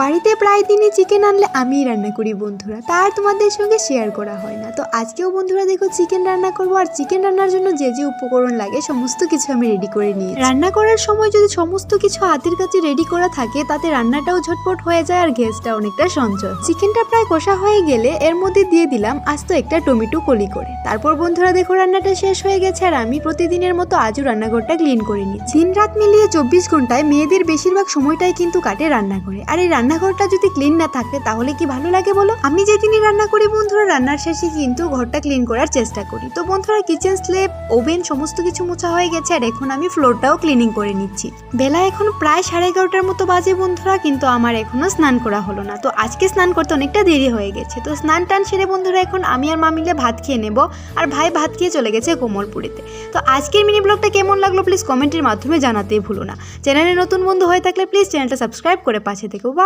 বাড়িতে প্রায় দিনই চিকেন আনলে আমিই রান্না করি বন্ধুরা, তার তোমাদের সঙ্গে শেয়ার করা হয় না। তো আজকেও বন্ধুরা দেখো চিকেন রান্না করবো, আর চিকেন রান্নার জন্য যে যে উপকরণ লাগে সমস্ত কিছু আমি রেডি করে নিই। রান্না করার সময় যদি সমস্ত কিছু হাতের কাছে রেডি করা থাকে তাতে রান্নাটাও ঝটপট হয়ে যায় আর গ্যাসটা অনেকটা সঞ্চয়। চিকেনটা প্রায় কষা হয়ে গেলে এর মধ্যে দিয়ে দিলাম আস্ত একটা টমেটো কলি করে। তারপর বন্ধুরা দেখো রান্নাটা শেষ হয়ে গেছে, আর আমি প্রতিদিনের মতো আজও রান্নাঘরটা ক্লিন করে নিচ্ছি। দিন রাত মিলিয়ে 24 ঘন্টায় মেয়েদের বেশিরভাগ সময়টাই কিন্তু কাটে রান্না করে, আর এই রান্নাঘরটা যদি ক্লিন না থাকে তাহলে কি ভালো লাগে বলো? আমি যেদিনই রান্না করি বন্ধুরা রান্নার শেষে কিন্তু ঘরটা ক্লিন করার চেষ্টা করি। তো বন্ধুরা কিচেন স্ল্যাব, ওভেন সমস্ত কিছু মোছা হয়ে গেছে, আর এখন আমি ফ্লোরটাও ক্লিনিং করে নিচ্ছি। বেলা এখন প্রায় 11:30টার মতো বাজে বন্ধুরা, কিন্তু আমার এখনো স্নান করা হলো না। তো আজকে স্নান করতে অনেকটা দেরি হয়ে গেছে। তো স্নান টান সেরে বন্ধুরা এখন আমি আর মা মিলে ভাত খেয়ে নেব, আর ভাই ভাত খেয়ে চলে গেছে কোমলপুরিতে। তো আজকের মিনি ব্লগটা কেমন লাগলো প্লিজ কমেন্টের মাধ্যমে জানাতেই ভুলো না। চ্যানেলে নতুন বন্ধু হয়ে থাকলে প্লিজ চ্যানেলটা সাবস্ক্রাইব করে পাশে থেকো।